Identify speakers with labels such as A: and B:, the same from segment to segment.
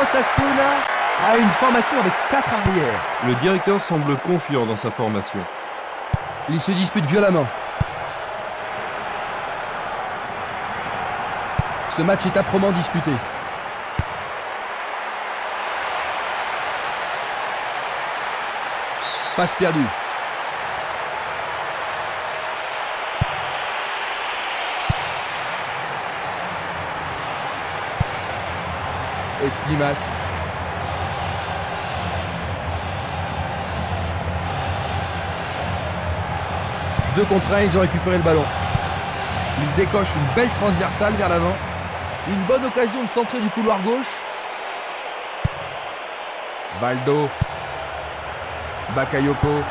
A: Osasuna a une formation avec 4 arrières.
B: Le directeur semble confiant dans sa formation.
A: Ils se disputent violemment. Ce match est âprement disputé. Passe perdue. Esprimas. Deux contre un, ils ont récupéré le ballon. Ils décochent une belle transversale vers l'avant. Une bonne occasion de centrer du couloir gauche. Baldo. Bakayoko.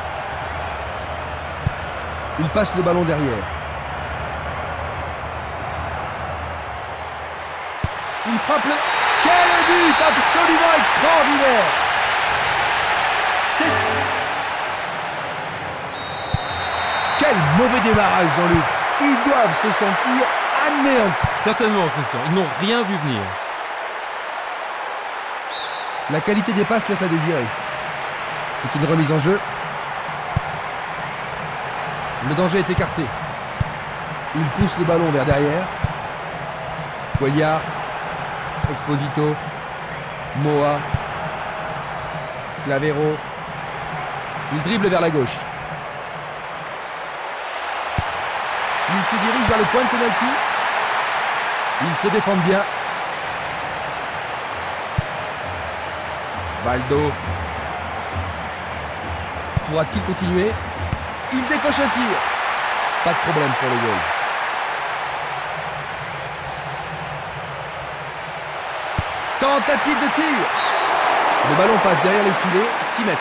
A: Il passe le ballon derrière. Il frappe le... Quel but absolument extraordinaire! Quel mauvais démarrage, Jean-Luc. Ils doivent se sentir anéantis.
B: Certainement, Christian. Ils n'ont rien vu venir.
A: La qualité des passes laisse à désirer. C'est une remise en jeu. Le danger est écarté. Il pousse le ballon vers derrière. Cuellar. Exposito. Moa. Clavero. Il dribble vers la gauche. Il se dirige vers le point de pénalty. Ils se défendent bien. Baldo. Pourra-t-il continuer? Il décoche un tir. Pas de problème pour le goal. Tentative de tir. Le ballon passe derrière les filets, 6 mètres.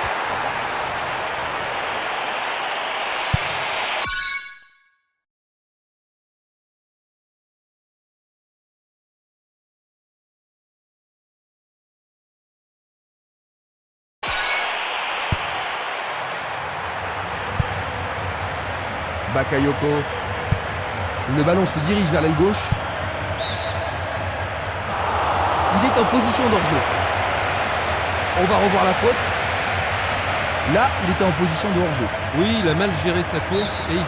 A: Bakayoko. Le ballon se dirige vers l'aile gauche. Il est en position d'hors-jeu. On va revoir la faute. Là, il était en position de hors-jeu.
B: Oui, il a mal géré sa course et il...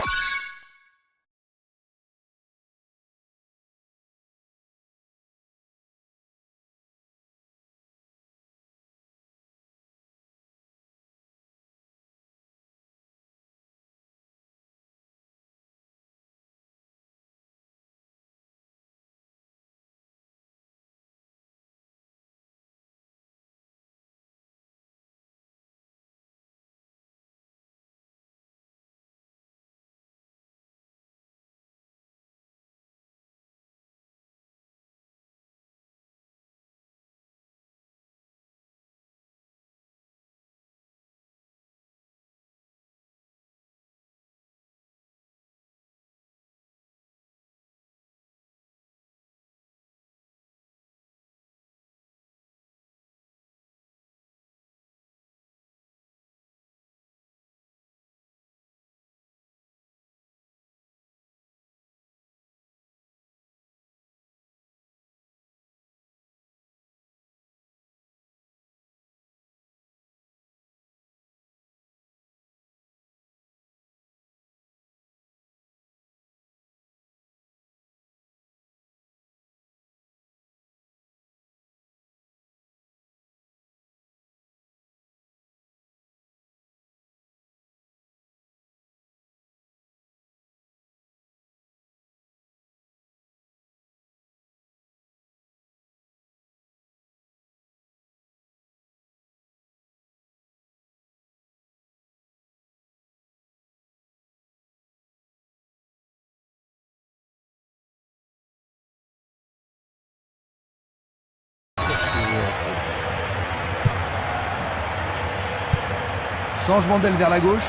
A: Changement d'aile vers la gauche.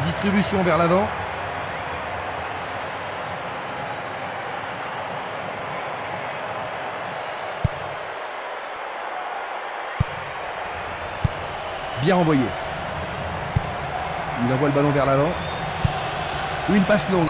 A: Distribution vers l'avant. Bien envoyé. Il envoie le ballon vers l'avant. Ou une passe longue.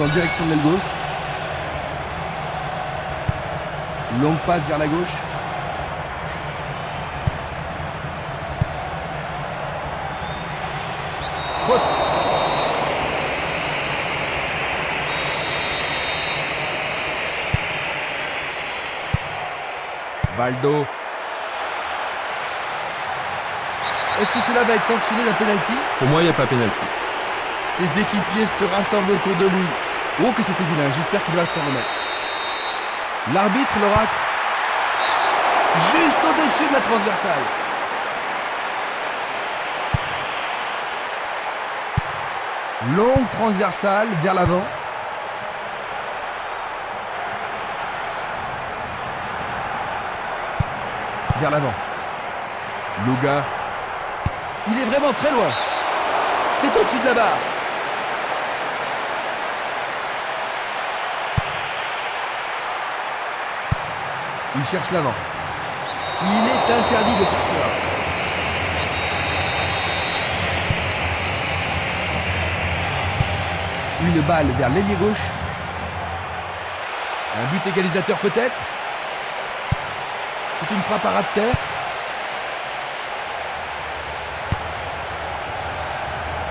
A: En direction de l'aile gauche. Longue passe vers la gauche. Faute. Baldo. Est-ce que cela va être sanctionné d'un penalty?
B: Pour moi, il n'y a pas pénalty.
A: Ses équipiers se rassemblent autour de lui. Oh que c'était vilain, j'espère qu'il va s'en remettre. L'arbitre l'aura juste au-dessus de la transversale. Longue transversale vers l'avant. Vers l'avant. Luga. Il est vraiment très loin. C'est au-dessus de la barre. Il cherche l'avant. Il est interdit de faire cela. Une balle vers l'ailier gauche. Un but égalisateur peut-être. C'est une frappe à ras de terre.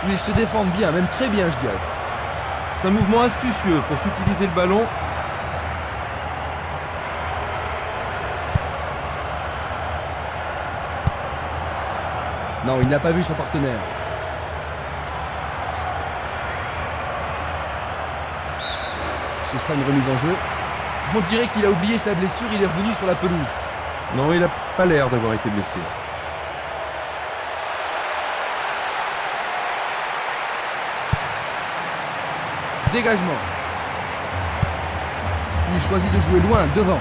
A: Ils se défendent bien, même très bien je dirais.
B: C'est un mouvement astucieux pour subtiliser le ballon.
A: Non, il n'a pas vu son partenaire. Ce sera une remise en jeu. On dirait qu'il a oublié sa blessure, il est revenu sur la pelouse.
B: Non, il n'a pas l'air d'avoir été blessé.
A: Dégagement. Il choisit de jouer loin, devant.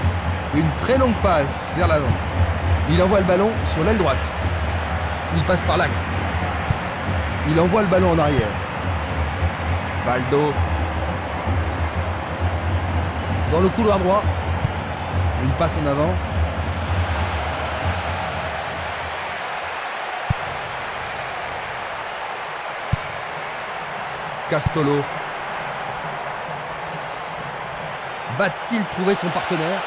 A: Une très longue passe vers l'avant. Il envoie le ballon sur l'aile droite. Il passe par l'axe. Il envoie le ballon en arrière. Baldo. Dans le couloir droit. Une passe en avant. Castolo. Va-t-il trouver son partenaire?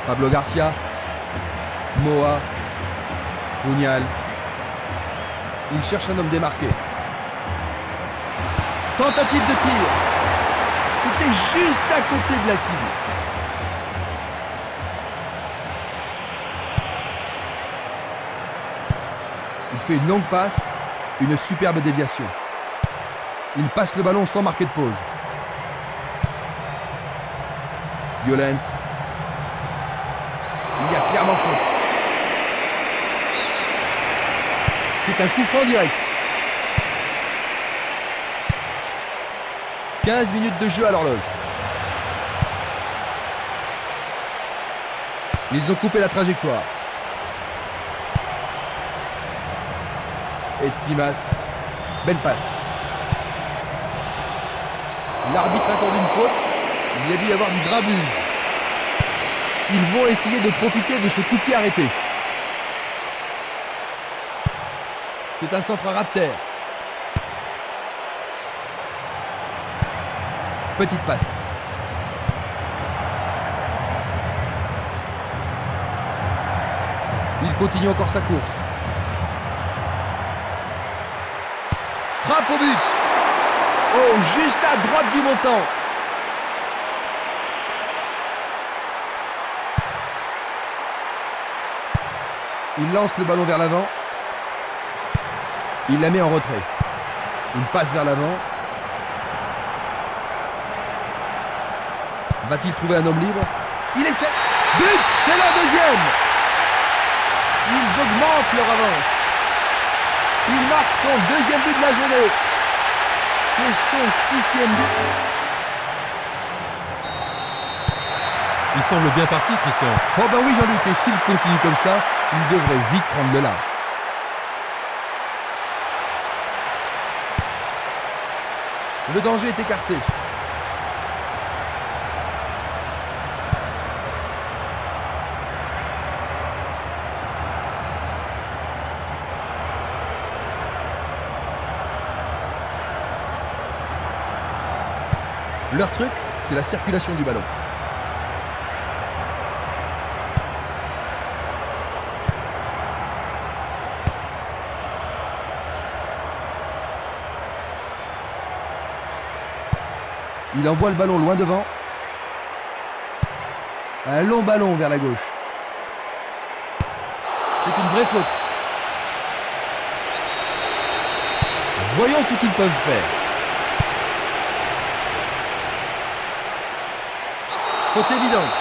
A: Pablo Garcia. Moa. Pugnal. Il cherche un homme démarqué. Tentative de tir. C'était juste à côté de la cible. Il fait une longue passe, une superbe déviation. Il passe le ballon sans marquer de pause. Violent. Il y a clairement faute. C'est un coup franc direct. 15 minutes de jeu à l'horloge. Ils ont coupé la trajectoire. Esquimas. Belle passe. L'arbitre accorde une faute. Il y a dû y avoir du grabuge. Ils vont essayer de profiter de ce coup de pied arrêté. C'est un centre à ras de terre. Petite passe. Il continue encore sa course. Frappe au but. Oh, juste à droite du montant. Il lance le ballon vers l'avant. Il la met en retrait. Une passe vers l'avant. Va-t-il trouver un homme libre? Il essaie. But! C'est la deuxième! Ils augmentent leur avance. Il marque son deuxième but de la journée. C'est son 6e but.
B: Il semble bien parti, Christian.
A: Oh ben oui Jean-Luc, et s'il continue comme ça, il devrait vite prendre le large. Le danger est écarté. Leur truc, c'est la circulation du ballon. Il envoie le ballon loin devant. Un long ballon vers la gauche. C'est une vraie faute. Voyons ce qu'ils peuvent faire. Faute évidente.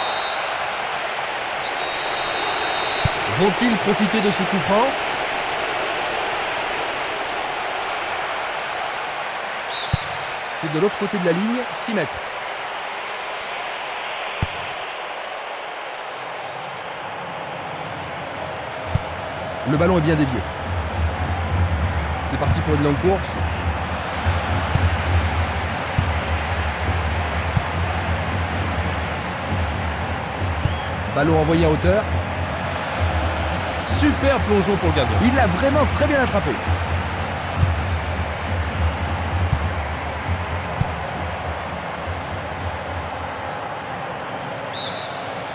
A: Vont-ils profiter de ce coup franc? C'est de l'autre côté de la ligne, 6 mètres. Le ballon est bien dévié. C'est parti pour une longue course. Ballon envoyé à hauteur.
B: Super plongeon pour le gardien.
A: Il l'a vraiment très bien attrapé.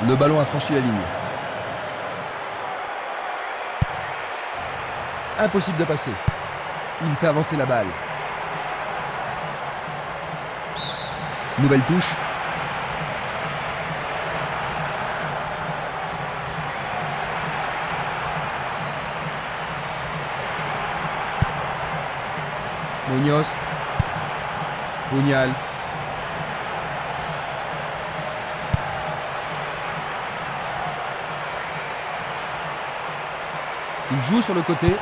A: Le ballon a franchi la ligne. Impossible de passer. Il fait avancer la balle. Nouvelle touche. Muñoz. Pugnal. Il joue sur le côté.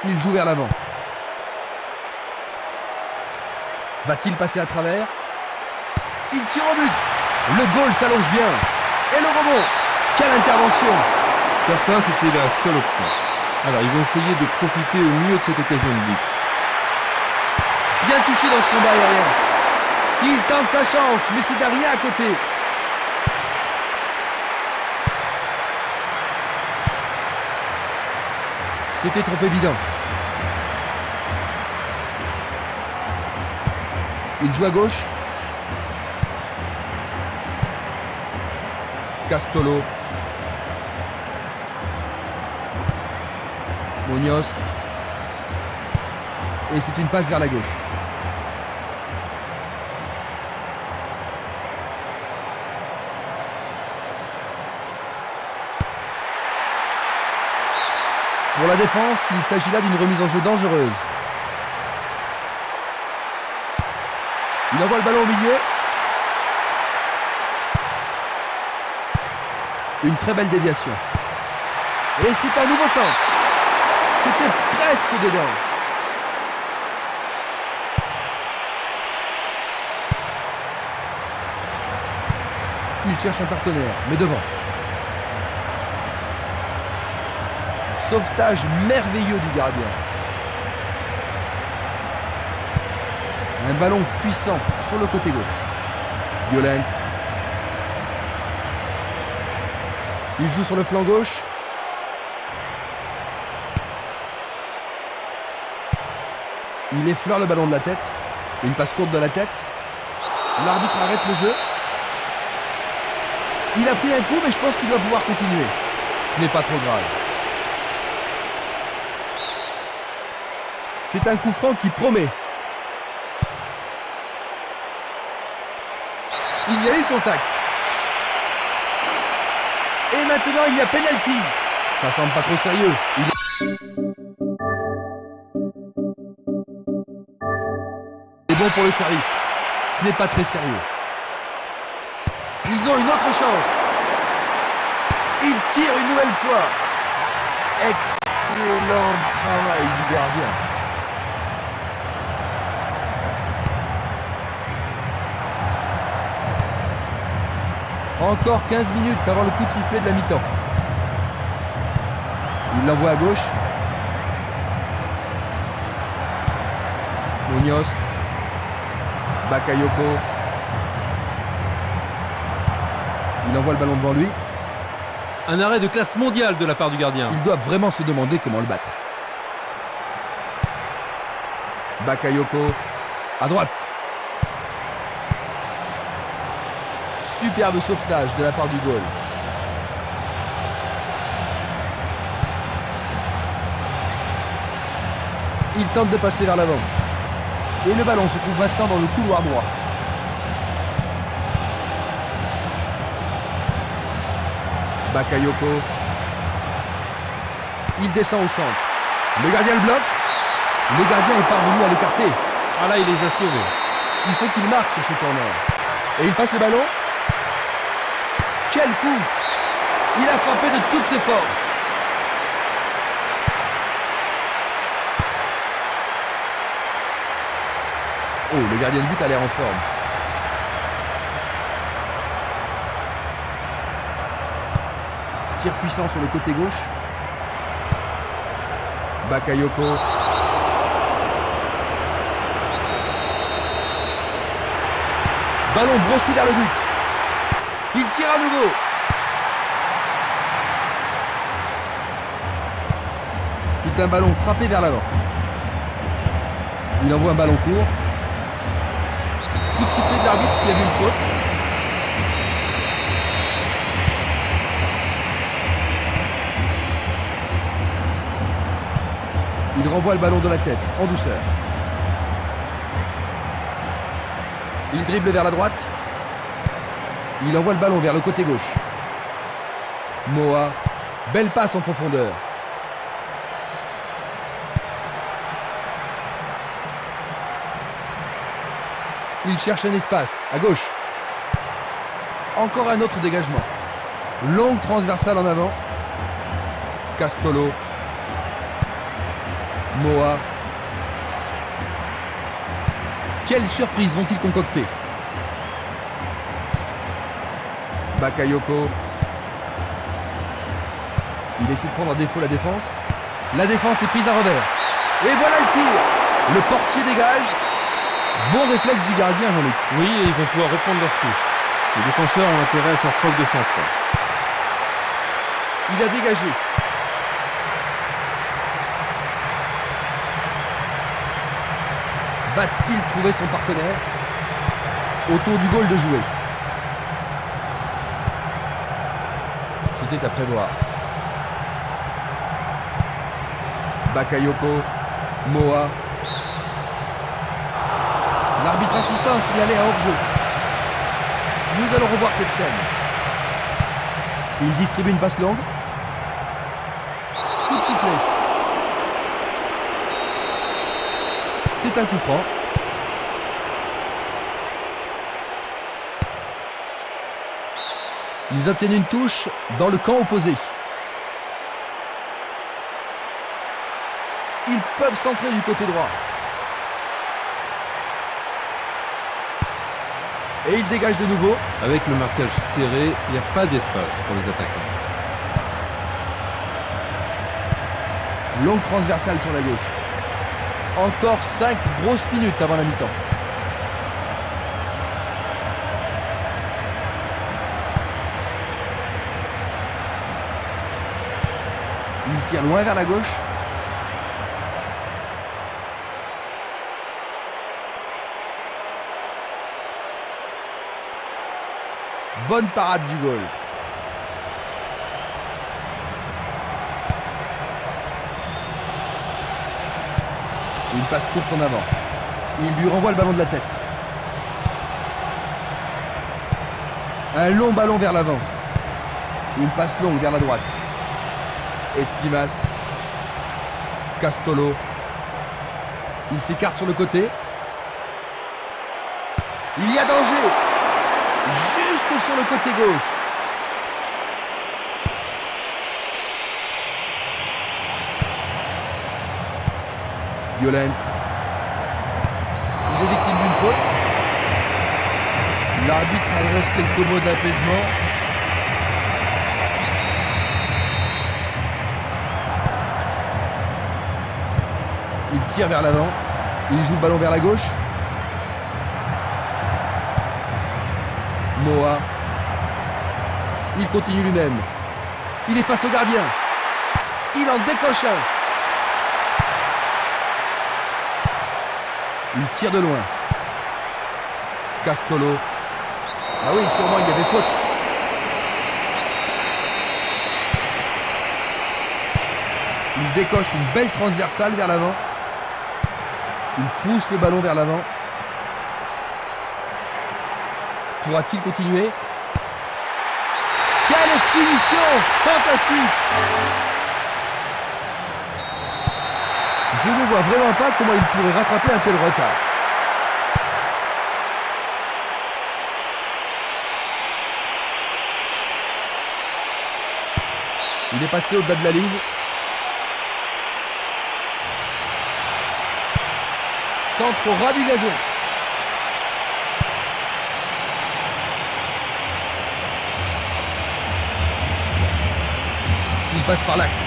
A: Il joue vers l'avant. Va-t-il passer à travers? Il tire au but. Le goal s'allonge bien. Et le rebond. Quelle intervention!
B: Faire ça, c'était la seule option. Alors, ils vont essayer de profiter au mieux de cette occasion de but.
A: Bien touché dans ce combat aérien. Il tente sa chance, mais c'est rien à côté. C'était trop évident. Il joue à gauche. Castolo. Muñoz. Et c'est une passe vers la gauche. Pour la défense, il s'agit là d'une remise en jeu dangereuse. Il envoie le ballon au milieu. Une très belle déviation. Et c'est un nouveau centre. C'était presque dedans. Il cherche un partenaire, mais devant. Sauvetage merveilleux du gardien. Un ballon puissant sur le côté gauche. Violent. Il joue sur le flanc gauche. Il effleure le ballon de la tête. Une passe courte de la tête. L'arbitre arrête le jeu. Il a pris un coup, mais je pense qu'il doit pouvoir continuer. Ce n'est pas trop grave. C'est un coup franc qui promet. Il y a eu contact. Et maintenant, il y a penalty. Ça semble pas trop sérieux. C'est bon pour le service. Ce n'est pas très sérieux. Ils ont une autre chance. Ils tirent une nouvelle fois. Excellent travail du gardien. Encore 15 minutes avant le coup de sifflet de la mi-temps. Il l'envoie à gauche. Muñoz. Bakayoko. Il envoie le ballon devant lui.
B: Un arrêt de classe mondiale de la part du gardien.
A: Ils doivent vraiment se demander comment le battre. Bakayoko. À droite. Superbe sauvetage de la part du goal. Il tente de passer vers l'avant. Et le ballon se trouve maintenant dans le couloir droit. Bakayoko. Il descend au centre. Le gardien le bloque. Le gardien est parvenu à l'écarter.
B: Ah là, il les a sauvés.
A: Il faut qu'il marque sur ce corner. Et il passe le ballon. Quel coup! Il a frappé de toutes ses forces. Oh, le gardien de but a l'air en forme. Tir puissant sur le côté gauche. Bakayoko. Ballon brossé vers le but. Il tire à nouveau. C'est un ballon frappé vers l'avant. Il envoie un ballon court. Coup de sifflet de l'arbitre qui a vu une faute. Il renvoie le ballon de la tête, en douceur. Il dribble vers la droite. Il envoie le ballon vers le côté gauche. Moa. Belle passe en profondeur. Il cherche un espace, à gauche. Encore un autre dégagement. Longue transversale en avant. Castolo. Moa. Quelle surprise vont-ils concocter? Bakayoko. Il essaie de prendre en défaut la défense. La défense est prise à revers. Et voilà le tir. Le portier dégage. Bon réflexe du gardien, Jean-Luc.
B: Oui, et ils vont pouvoir reprendre leur souffle. Les défenseurs ont intérêt à faire preuve de sang-froid.
A: Il a dégagé. Va-t-il trouver son partenaire? Autour du goal de jouer. C'était à prévoir. Bakayoko. Moa. L'arbitre insistant a signalé un hors-jeu. Nous allons revoir cette scène. Il distribue une passe longue. Coup de sifflet. C'est un coup franc. Ils obtiennent une touche dans le camp opposé. Ils peuvent centrer du côté droit. Et il dégage de nouveau.
B: Avec le marquage serré, il n'y a pas d'espace pour les attaquants.
A: Longue transversale sur la gauche. Encore 5 grosses minutes avant la mi-temps. Il tire loin vers la gauche. Bonne parade du goal. Une passe courte en avant. Il lui renvoie le ballon de la tête. Un long ballon vers l'avant. Une passe longue vers la droite. Esquimas. Castolo. Il s'écarte sur le côté. Il y a danger. Juste sur le côté gauche. Violence. Il est victime d'une faute. L'arbitre adresse quelques mots d'apaisement. Il tire vers l'avant. Il joue le ballon vers la gauche. Moa. Il continue lui-même. Il est face au gardien. Il en décoche un. Il tire de loin. Castolo. Ah oui, sûrement il y avait faute. Il décoche une belle transversale vers l'avant. Il pousse le ballon vers l'avant. Pourra-t-il continuer? Quelle finition! Fantastique! Je ne vois vraiment pas comment il pourrait rattraper un tel retard. Il est passé au-delà de la ligne. Centre au ras du gazon. Il passe par l'axe.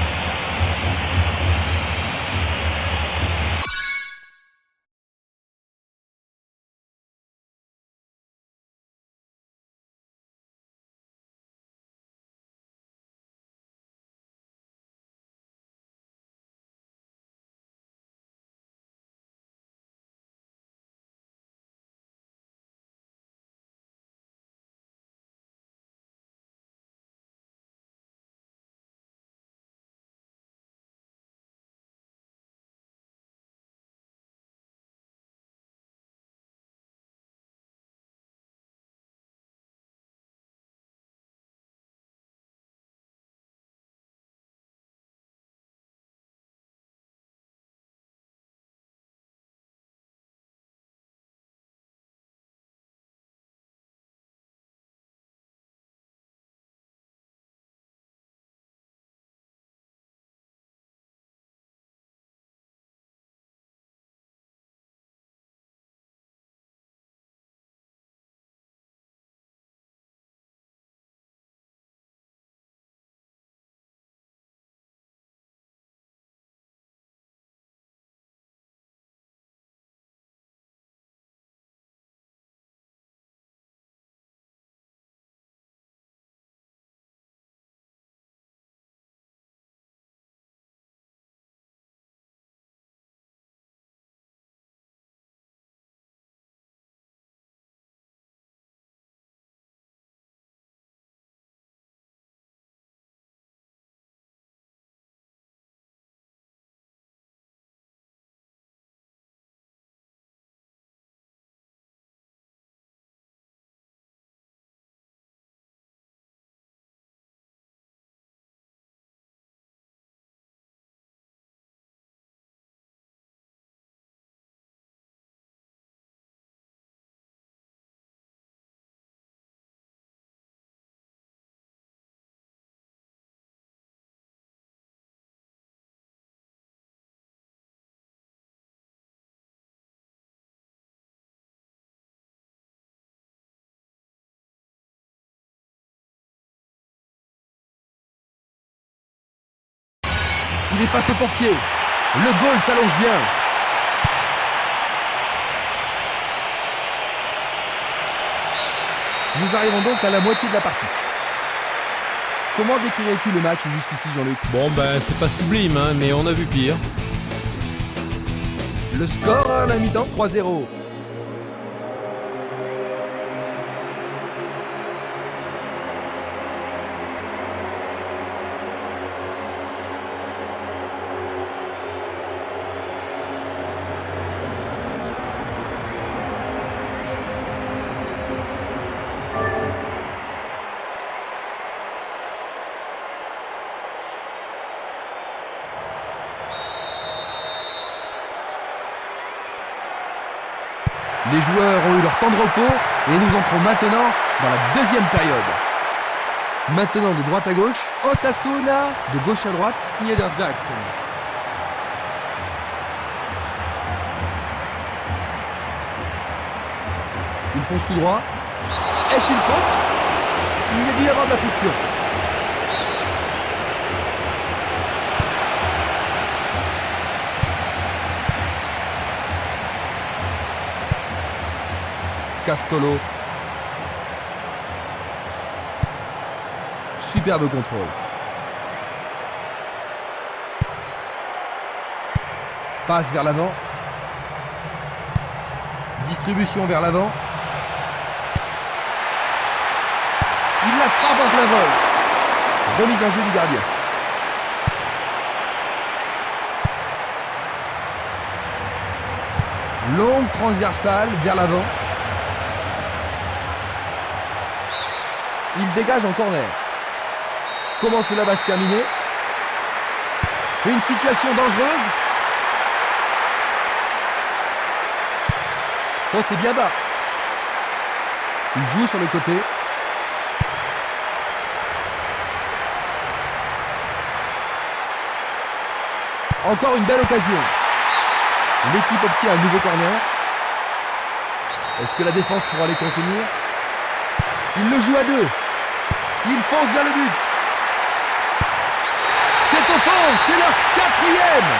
A: Il est face au portier. Le goal s'allonge bien. Nous arrivons donc à la moitié de la partie. Comment décrirais-tu le match jusqu'ici, Jean-Luc?
B: Bon ben c'est pas sublime hein, mais on a vu pire.
A: Le score à la mi-temps 3-0. Les joueurs ont eu leur temps de repos et nous entrons maintenant dans la deuxième période. Maintenant de droite à gauche, Osasuna, de gauche à droite, Niedersachsen. Il fonce tout droit. Est-ce une faute? Il y a dû y avoir de la friction. Castolo. Superbe contrôle. Passe vers l'avant. distribution vers l'avant. Il la frappe en plein vol. Remise en jeu du gardien. Longue transversale vers l'avant. Il dégage en corner. Comment cela va se terminer? Une situation dangereuse. Oh, c'est bien bas. Il joue sur le côté. Encore une belle occasion. L'équipe obtient un nouveau corner. Est-ce que la défense pourra les contenir? Il le joue à deux. Il fonce vers le but. Cette offense, c'est leur quatrième.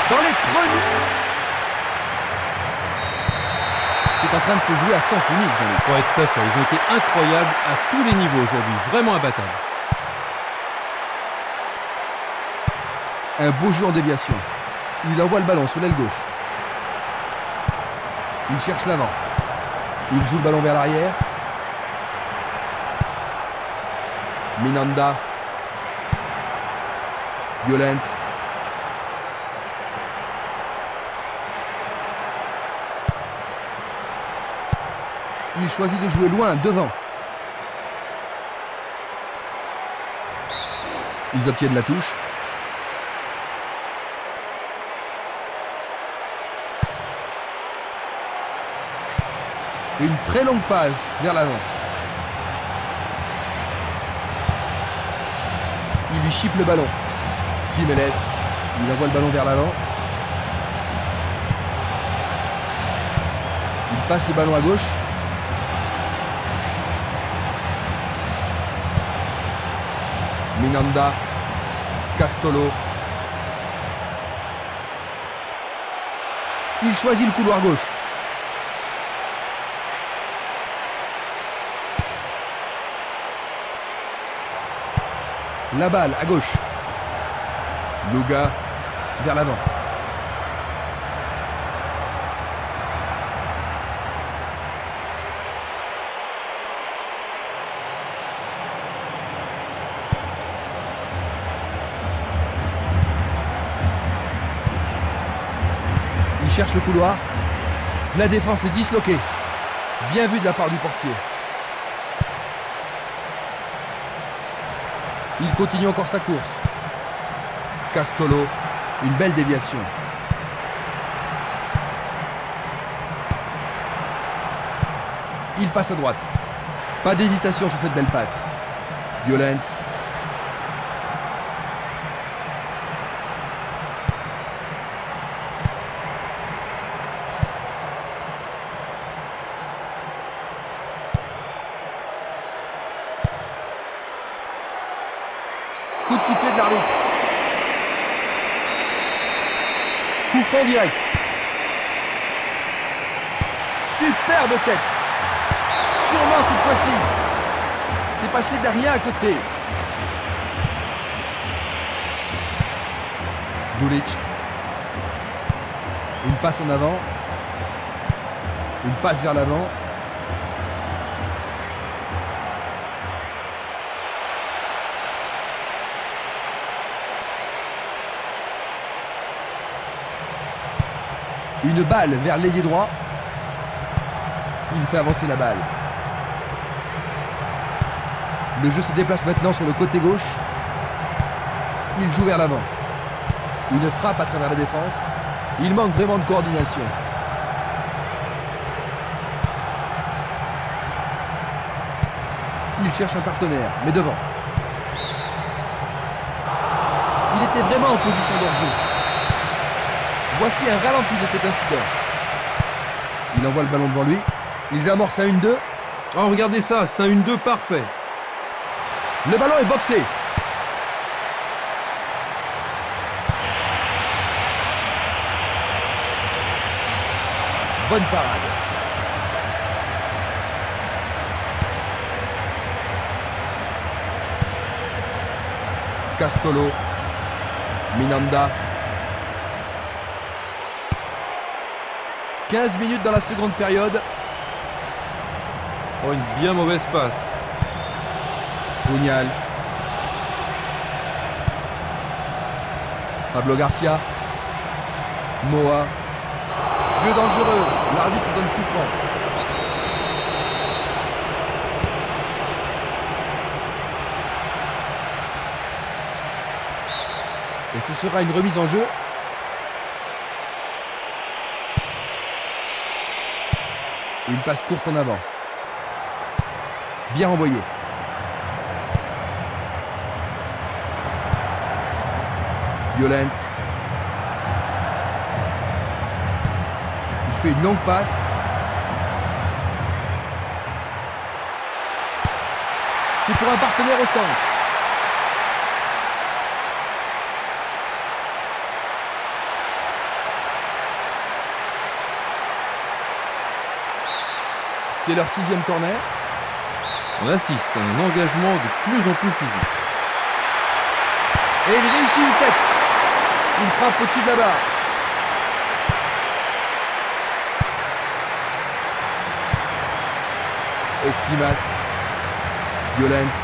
A: Dans les premiers... C'est en train de se jouer à sens unique, Jean-Luc.
B: Ouais, tout à fait. Ils ont été incroyables à tous les niveaux aujourd'hui. Vraiment imbattables.
A: Un beau jeu en déviation. Il envoie le ballon sur l'aile gauche. Il cherche l'avant. Il joue le ballon vers l'arrière. Minanda. Violent. Il choisit de jouer loin, devant. Ils obtiennent la touche. Une très longue passe vers l'avant. Il lui chipe le ballon. Simenes, il envoie le ballon vers l'avant. Il passe le ballon à gauche. Minanda, Castolo. Il choisit le couloir gauche. La balle à gauche. Luga vers l'avant. Il cherche le couloir. La défense est disloquée. Bien vu de la part du portier. Il continue encore sa course. Castolo, une belle déviation. Il passe à droite. Pas d'hésitation sur cette belle passe. Violent. Coup de sifflet de l'arbitre. Coup franc direct. Superbe tête. Sûrement cette fois-ci. C'est passé derrière à côté. Dulic. Une passe en avant. Une passe vers l'avant. Une balle vers l'ailier droit. Il fait avancer la balle. Le jeu se déplace maintenant sur le côté gauche. Il joue vers l'avant. Une frappe à travers la défense. Il manque vraiment de coordination. Il cherche un partenaire, mais devant. Il était vraiment en position de hors-jeu. Voici un ralenti de cet incident. Il envoie le ballon devant lui. Ils amorcent un 1-2.
B: Oh, regardez ça, c'est un 1-2 parfait.
A: Le ballon est boxé. Bonne parade. Castolo. 15 minutes dans la seconde période.
B: Oh, une bien mauvaise passe.
A: Pugnal. Pablo Garcia. Moa. Jeu dangereux. L'arbitre donne coup franc. Et ce sera une remise en jeu. Une passe courte en avant. Bien envoyé. Violence. Il fait une longue passe. C'est pour un partenaire au centre. C'est leur 6e corner.
B: On assiste à un engagement de plus en plus physique.
A: Et il réussit une tête. Il frappe au-dessus de la barre. Esquimas. Violence.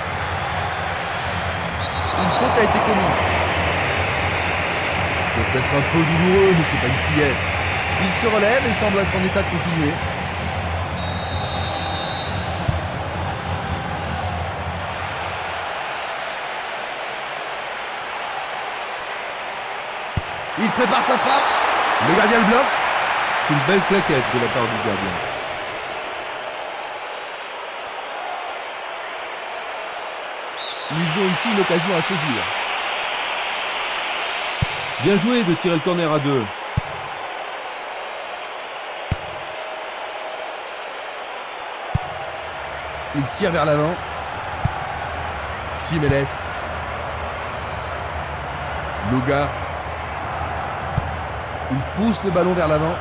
A: Une faute a été commise. Peut-être un peu douloureux, mais c'est pas une fillette. Il se relève et semble être en état de continuer. Il prépare sa frappe. Le gardien le bloque.
B: C'est une belle claquette de la part du gardien.
A: Ils ont ici une occasion à saisir.
B: Bien joué de tirer le corner à 2.
A: Il tire vers l'avant. Ximénez. Luga. Il pousse le ballon vers l'avant.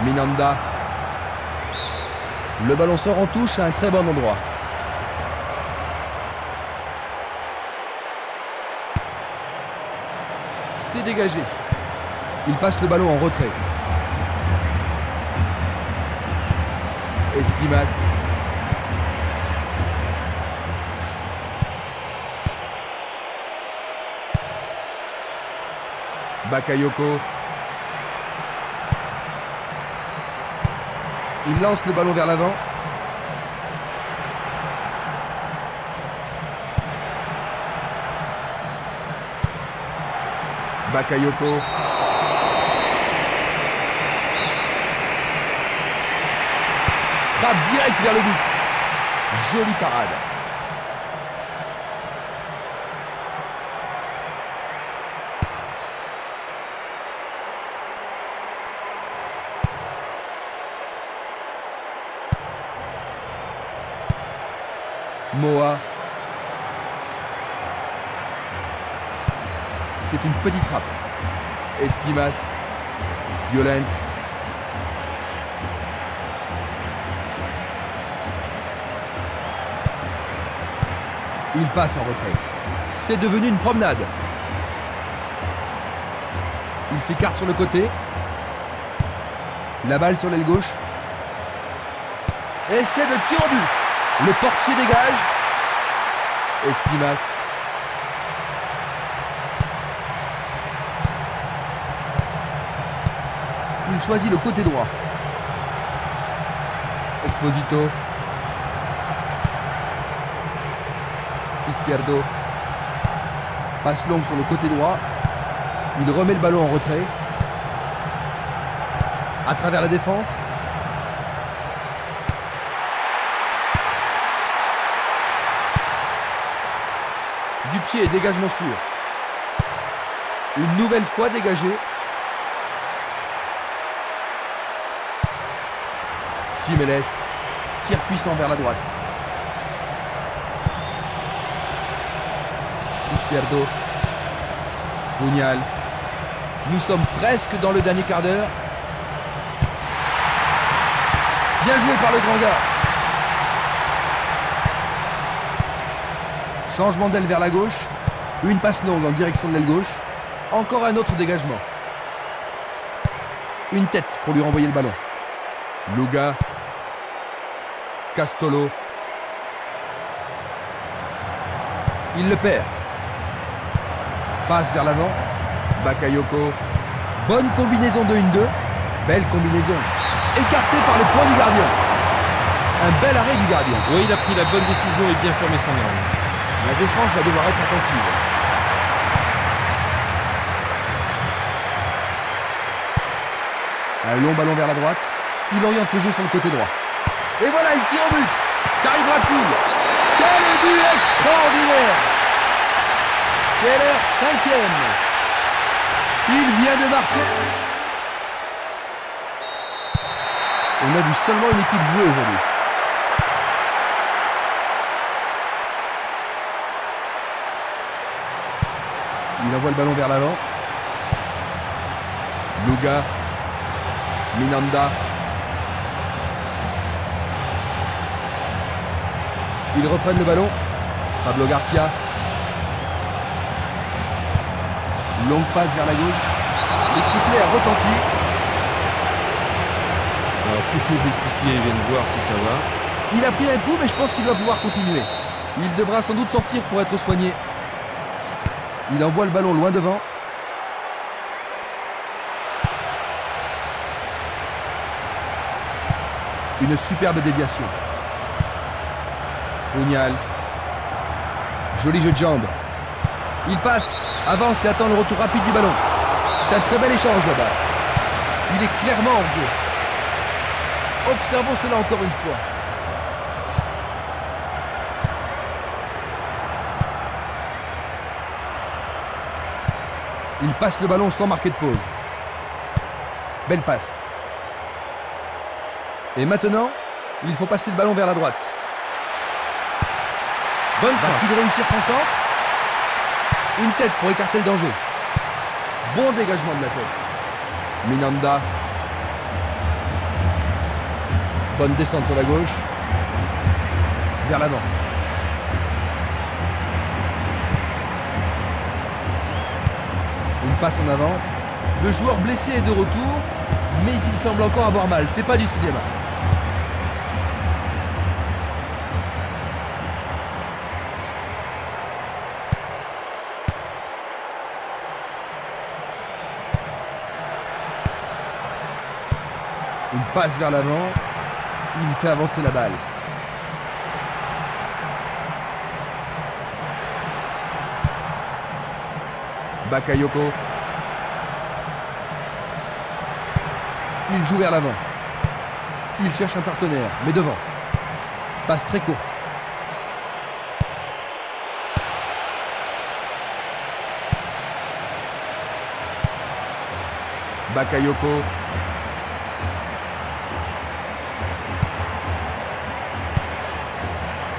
A: Minanda. Le ballon sort en touche à un très bon endroit. C'est dégagé. Il passe le ballon en retrait. Esquimas. Bakayoko. Il lance le ballon vers l'avant. Bakayoko. Frappe direct vers le but. Jolie parade. Moa. C'est une petite frappe. Esquimas. Violence. Il passe en retrait. C'est devenu une promenade. Il s'écarte sur le côté. La balle sur l'aile gauche. Essai de tir au but. Le portier dégage. Esquimas. Il choisit le côté droit. Exposito. Izquierdo. Passe longue sur le côté droit. Il remet le ballon en retrait. À travers la défense. Du pied, dégagement sûr. Une nouvelle fois dégagé. Ximénez. Tir puissant vers la droite. Izquierdo. Pugnal. Nous sommes presque dans le dernier quart d'heure. Bien joué par le grand gars. Changement d'aile vers la gauche. Une passe longue en direction de l'aile gauche. Encore un autre dégagement. Une tête pour lui renvoyer le ballon. Luga. Castolo. Il le perd. Passe vers l'avant. Bakayoko. Bonne combinaison de 1-2. Belle combinaison. Écarté par le point du gardien. Un bel arrêt du gardien.
B: Oui, il a pris la bonne décision et bien fermé son arme.
A: La défense va devoir être attentive. Un long ballon vers la droite. Il oriente le jeu sur le côté droit. Et voilà, il tire au but. Qu'arrivera-t-il? Quel but extraordinaire! C'est leur 5e. Il vient de marquer. On a vu seulement une équipe jouer aujourd'hui. Il envoie le ballon vers l'avant. Luga. Minanda. Ils reprennent le ballon. Pablo Garcia. Longue passe vers la gauche. Le sifflet a retenti.
B: Alors, tous ses équipiers viennent voir si ça va.
A: Il a pris un coup, mais je pense qu'il va pouvoir continuer. Il devra sans doute sortir pour être soigné. Il envoie le ballon loin devant. Une superbe déviation. Ounial. Joli jeu de jambes. Il passe, avance et attend le retour rapide du ballon. C'est un très bel échange là-bas. Il est clairement hors jeu. Observons cela encore une fois. Il passe le ballon sans marquer de pause. Belle passe. Et maintenant, il faut passer le ballon vers la droite. Bonne frappe. Va-t-il réussir son centre? Une tête pour écarter le danger. Bon dégagement de la tête. Minanda. Bonne descente sur la gauche. Vers l'avant. Une passe en avant. Le joueur blessé est de retour, mais il semble encore avoir mal. C'est pas du cinéma. Une passe vers l'avant. Il fait avancer la balle. Bakayoko. Il joue vers l'avant. Il cherche un partenaire, mais devant. Passe très courte. Bakayoko.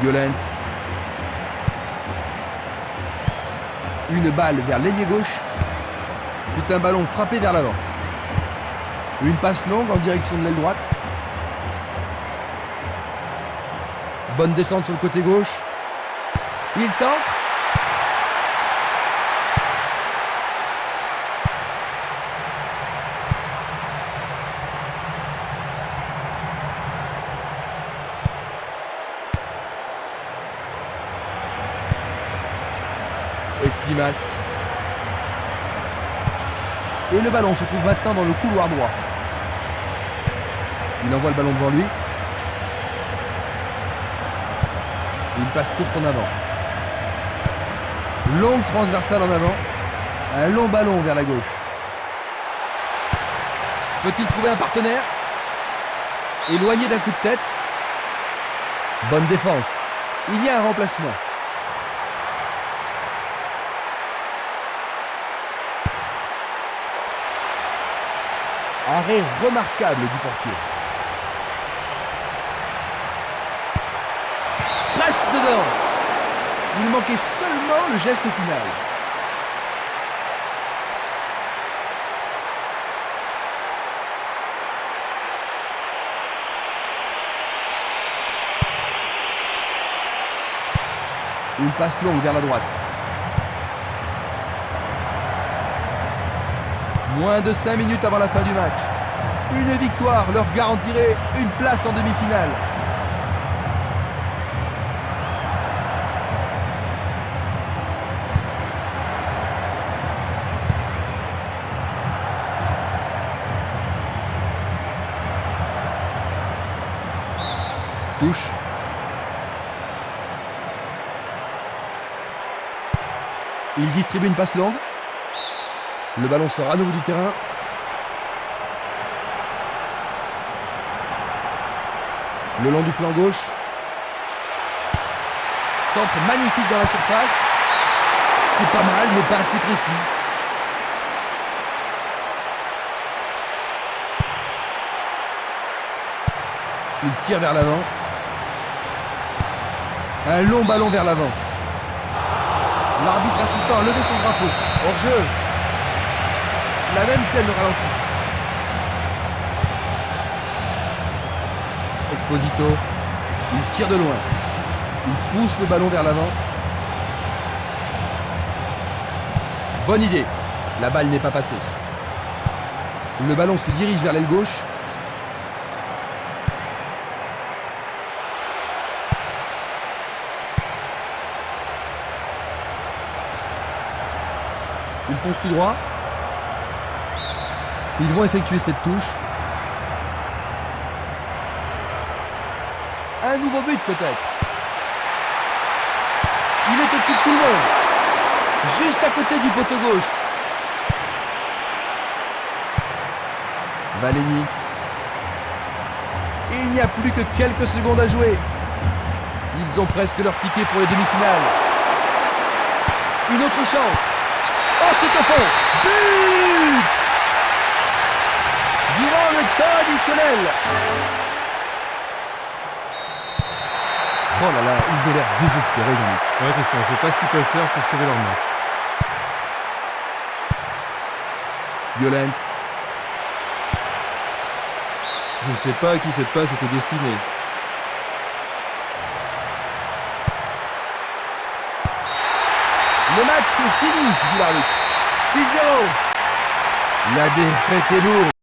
A: Violence. Une balle vers l'ailier gauche. C'est un ballon frappé vers l'avant. Une passe longue en direction de l'aile droite. Bonne descente sur le côté gauche. Il centre. Esquimas. Et le ballon se trouve maintenant dans le couloir droit. Il envoie le ballon devant lui. Une passe courte en avant. Longue transversale en avant. Un long ballon vers la gauche. Peut-il trouver un partenaire? Éloigné d'un coup de tête. Bonne défense. Il y a un remplacement. Arrêt remarquable du portier. Presque dedans. Il manquait seulement le geste final. Une passe longue vers la droite. Moins de 5 minutes avant la fin du match. Une victoire leur garantirait une place en demi-finale. Touche. Il distribue une passe longue. Le ballon sort à nouveau du terrain. Le long du flanc gauche. Centre magnifique dans la surface. C'est pas mal, mais pas assez précis. Il tire vers l'avant. Un long ballon vers l'avant. L'arbitre assistant a levé son drapeau. Hors-jeu. La même scène au ralenti. Exposito. Il tire de loin. Il pousse le ballon vers l'avant. Bonne idée. La balle n'est pas passée. Le ballon se dirige vers l'aile gauche. Il fonce tout droit. Ils vont effectuer cette touche. Un nouveau but peut-être. Il est au-dessus de tout le monde. Juste à côté du poteau gauche. Valény. Et il n'y a plus que quelques secondes à jouer. Ils ont presque leur ticket pour les demi-finales. Une autre chance. Oh, c'est au fond. But! Durant le temps additionnel. Oh là là, ils ont l'air désespérés, Jean-Luc.
B: Ouais, Christian, je sais pas ce qu'ils peuvent faire pour sauver leur match.
A: Violent.
B: Je ne sais pas à qui cette passe était destinée.
A: Le match est fini, dit l'arbitre. 6-0. La défaite est lourde.